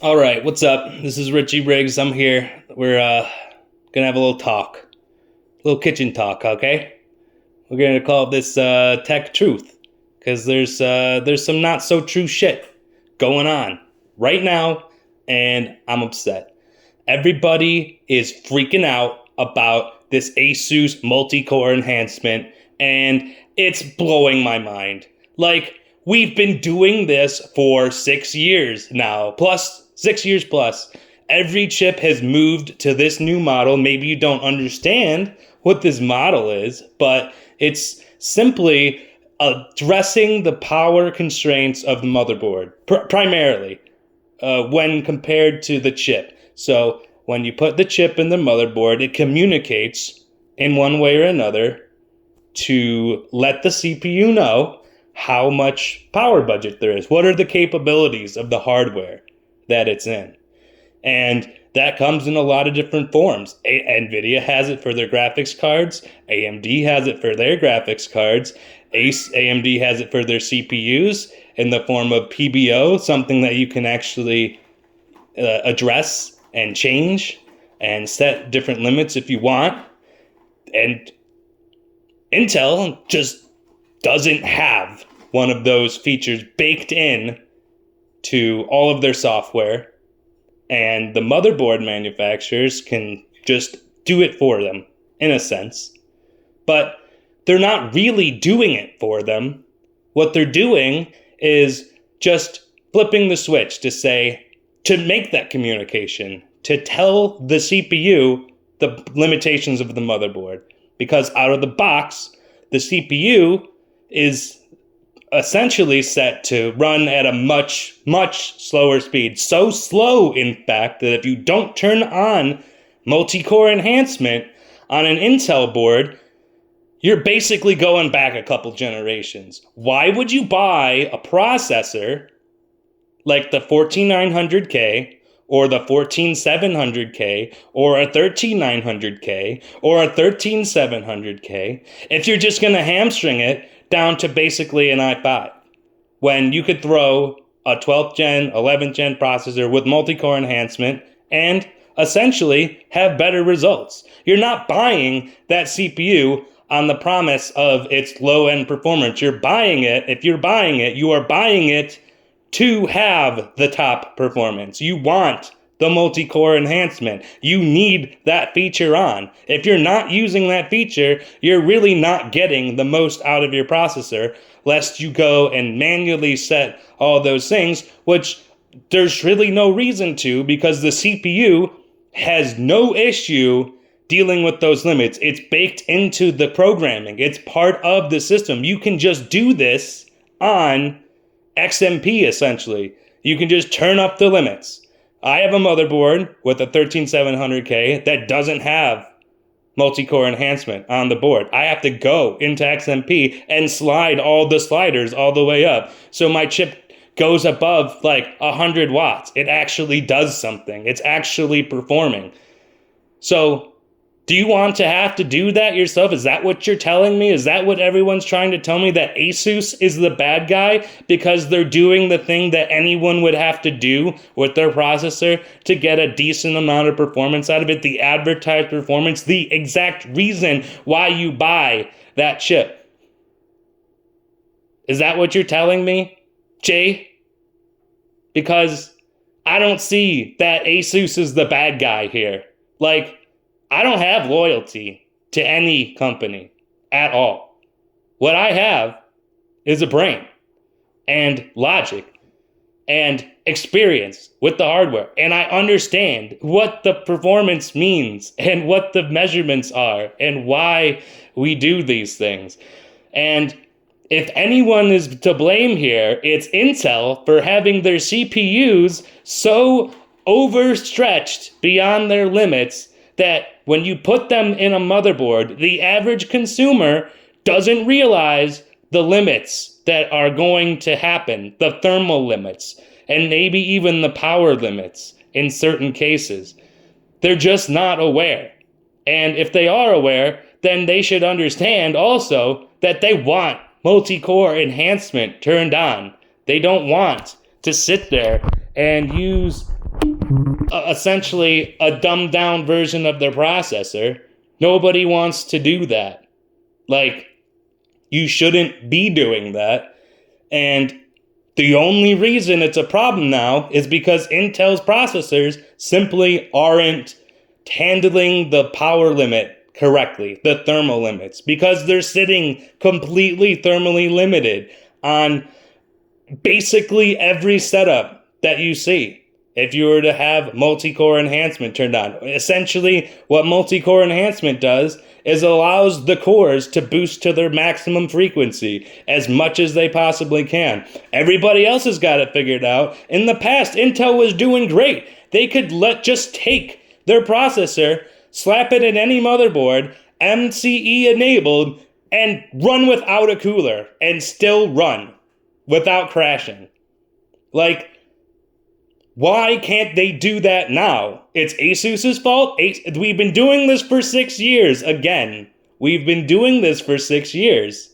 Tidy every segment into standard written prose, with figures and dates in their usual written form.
All right, what's up? This is Richie Briggs. I'm here. We're gonna have a little talk, a little kitchen talk. Okay, we're gonna call this tech truth because there's some not so true shit going on right now, and I'm upset. Everybody is freaking out about this ASUS multi-core enhancement, and it's blowing my mind. Like, we've been doing this for 6 years now, plus 6 years plus. Every chip has moved to this new model. Maybe you don't understand what this model is, but it's simply addressing the power constraints of the motherboard, primarily when compared to the chip. So when you put the chip in the motherboard, it communicates in one way or another to let the CPU know how much power budget there is. What are the capabilities of the hardware that it's in? And that comes in a lot of different forms. NVIDIA has it for their graphics cards. AMD has it for their graphics cards. AMD has it for their CPUs in the form of PBO, something that you can actually address and change and set different limits if you want. And Intel just doesn't have one of those features baked in to all of their software, and the motherboard manufacturers can just do it for them, in a sense. But they're not really doing it for them. What they're doing is just flipping the switch to make that communication, to tell the CPU the limitations of the motherboard. Because out of the box, the CPU is essentially set to run at a much, much slower speed. So slow, in fact, that if you don't turn on multi-core enhancement on an Intel board, you're basically going back a couple generations. Why would you buy a processor like the 14900K or the 14700K or a 13900K or a 13700K if you're just going to hamstring it down to basically an i5, when you could throw a 12th gen, 11th gen processor with multi-core enhancement and essentially have better results? You're not buying that CPU on the promise of its low-end performance. You're buying it, if you're buying it, you are buying it to have the top performance. You want the multi-core enhancement. You need that feature on. If you're not using that feature, you're really not getting the most out of your processor, lest you go and manually set all those things, which there's really no reason to, because the CPU has no issue dealing with those limits. It's baked into the programming. It's part of the system. You can just do this on XMP, essentially. You can just turn up the limits. I have a motherboard with a 13700K that doesn't have multi-core enhancement on the board. I have to go into XMP and slide all the sliders all the way up, so my chip goes above like 100 watts. It actually does something. It's actually performing. So do you want to have to do that yourself? Is that what you're telling me? Is that what everyone's trying to tell me? That ASUS is the bad guy because they're doing the thing that anyone would have to do with their processor to get a decent amount of performance out of it? The advertised performance, the exact reason why you buy that chip. Is that what you're telling me, Jay? Because I don't see that ASUS is the bad guy here. Like, I don't have loyalty to any company at all. What I have is a brain and logic and experience with the hardware. And I understand what the performance means and what the measurements are and why we do these things. And if anyone is to blame here, it's Intel for having their CPUs so overstretched beyond their limits that when you put them in a motherboard, the average consumer doesn't realize the limits that are going to happen, the thermal limits, and maybe even the power limits in certain cases. They're just not aware. And if they are aware, then they should understand also that they want multi-core enhancement turned on. They don't want to sit there and use essentially a dumbed down version of their processor. Nobody wants to do that. Like, you shouldn't be doing that. And the only reason it's a problem now is because Intel's processors simply aren't handling the power limit correctly, the thermal limits, because they're sitting completely thermally limited on basically every setup that you see. If you were to have multi-core enhancement turned on, essentially what multi-core enhancement does is allows the cores to boost to their maximum frequency as much as they possibly can. Everybody else has got it figured out. In the past, Intel was doing great. They could just take their processor, slap it in any motherboard, MCE enabled, and run without a cooler and still run without crashing. Like, why can't they do that now? It's ASUS's fault? We've been doing this for 6 years. Again, we've been doing this for 6 years.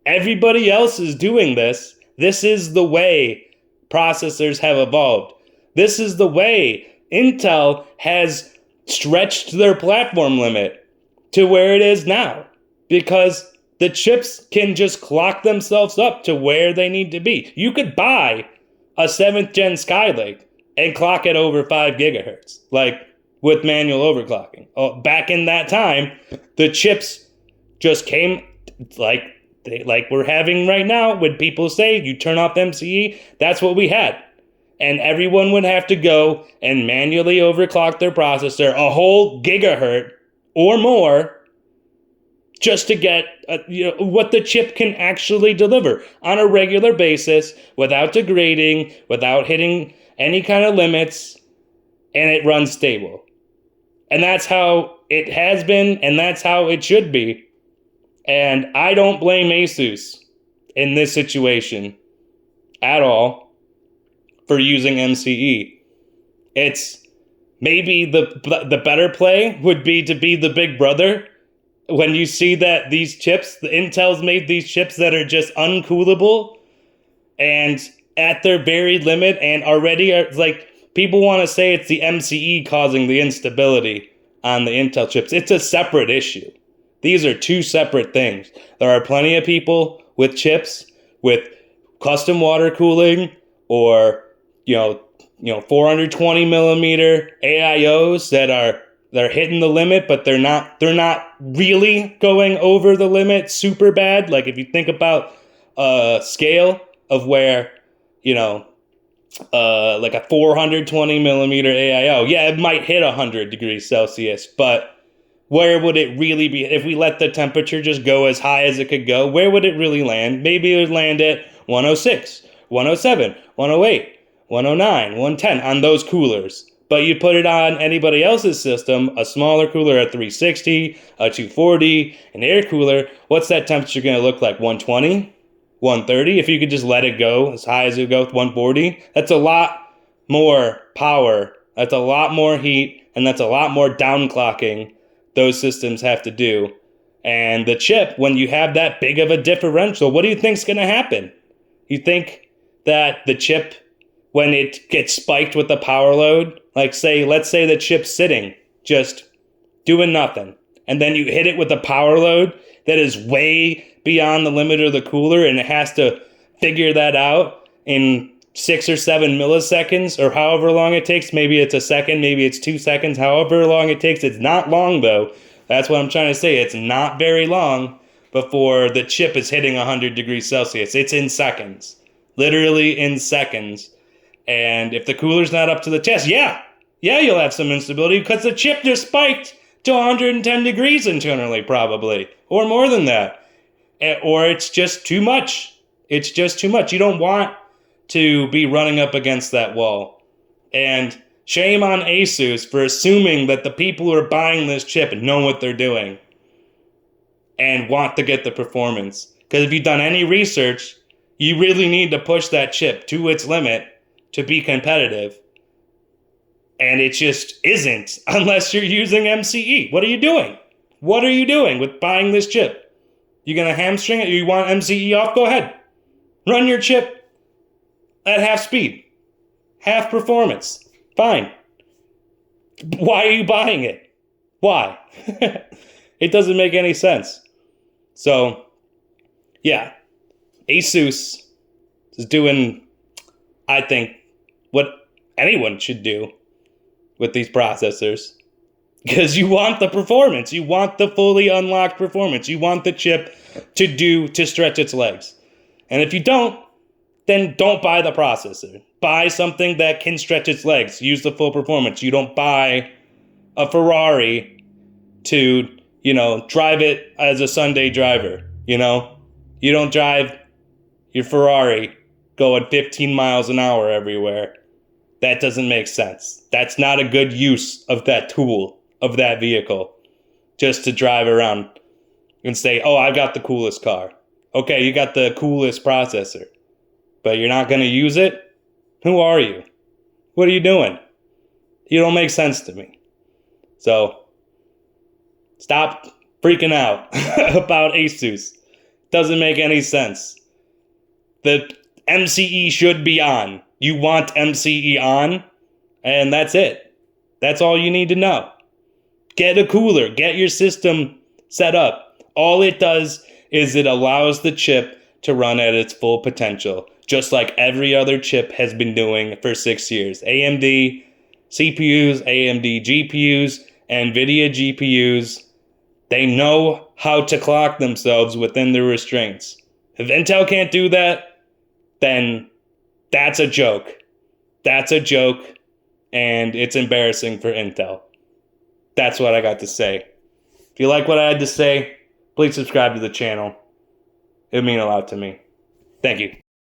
Everybody else is doing this. This is the way processors have evolved. This is the way Intel has stretched their platform limit to where it is now. Because the chips can just clock themselves up to where they need to be. You could buy a 7th gen Skylake and clock it over 5 gigahertz, like with manual overclocking. Back in that time, the chips just came like we're having right now when people say you turn off MCE, that's what we had. And everyone would have to go and manually overclock their processor a whole gigahertz or more just to get what the chip can actually deliver on a regular basis without degrading, without hitting any kind of limits, and it runs stable. And that's how it has been, and that's how it should be. And I don't blame ASUS in this situation at all for using MCE. It's maybe the better play would be to be the big brother. When you see that these chips, the Intel's made these chips that are just uncoolable and at their very limit and already are like, people want to say it's the MCE causing the instability on the Intel chips. It's a separate issue. These are two separate things. There are plenty of people with chips with custom water cooling or, 420 millimeter AIOs they're hitting the limit, but they're not really going over the limit super bad. Like if you think about a scale of where, like a 420 millimeter AIO, yeah, it might hit 100 degrees Celsius, but where would it really be? If we let the temperature just go as high as it could go, where would it really land? Maybe it would land at 106, 107, 108, 109, 110 on those coolers. But you put it on anybody else's system, a smaller cooler at 360, a 240, an air cooler, what's that temperature going to look like? 120? 130? If you could just let it go as high as it goes, 140? That's a lot more power. That's a lot more heat, and that's a lot more downclocking those systems have to do. And the chip, when you have that big of a differential, what do you think's going to happen? You think that the chip, when it gets spiked with the power load, let's say the chip's sitting, just doing nothing, and then you hit it with a power load that is way beyond the limit of the cooler, and it has to figure that out in 6 or 7 milliseconds, or however long it takes. Maybe it's a second, maybe it's 2 seconds, however long it takes. It's not long, though. That's what I'm trying to say. It's not very long before the chip is hitting 100 degrees Celsius. It's in seconds, literally in seconds. And if the cooler's not up to the test, yeah, you'll have some instability because the chip just spiked to 110 degrees internally, probably, or more than that. Or it's just too much. It's just too much. You don't want to be running up against that wall. And shame on ASUS for assuming that the people who are buying this chip know what they're doing and want to get the performance. Because if you've done any research, you really need to push that chip to its limit to be competitive. And it just isn't unless you're using MCE. What are you doing? What are you doing with buying this chip? You gonna hamstring it? You want MCE off? Go ahead. Run your chip at half speed, half performance. Fine. Why are you buying it? Why? It doesn't make any sense. So, yeah, ASUS is doing, I think, what anyone should do with these processors. Because you want the performance. You want the fully unlocked performance. You want the chip to stretch its legs. And if you don't, then don't buy the processor. Buy something that can stretch its legs. Use the full performance. You don't buy a Ferrari to, drive it as a Sunday driver, You don't drive your Ferrari going 15 miles an hour everywhere. That doesn't make sense. That's not a good use of that tool, of that vehicle, just to drive around and say, oh, I've got the coolest car. Okay, you got the coolest processor, but you're not going to use it? Who are you? What are you doing? You don't make sense to me. So, stop freaking out about ASUS. Doesn't make any sense. The MCE should be on. You want MCE on, and that's it. That's all you need to know. Get a cooler. Get your system set up. All it does is it allows the chip to run at its full potential, just like every other chip has been doing for 6 years. AMD CPUs, AMD GPUs, NVIDIA GPUs, they know how to clock themselves within the restraints. If Intel can't do that, then that's a joke. That's a joke, and it's embarrassing for Intel. That's what I got to say. If you like what I had to say, please subscribe to the channel. It would mean a lot to me. Thank you.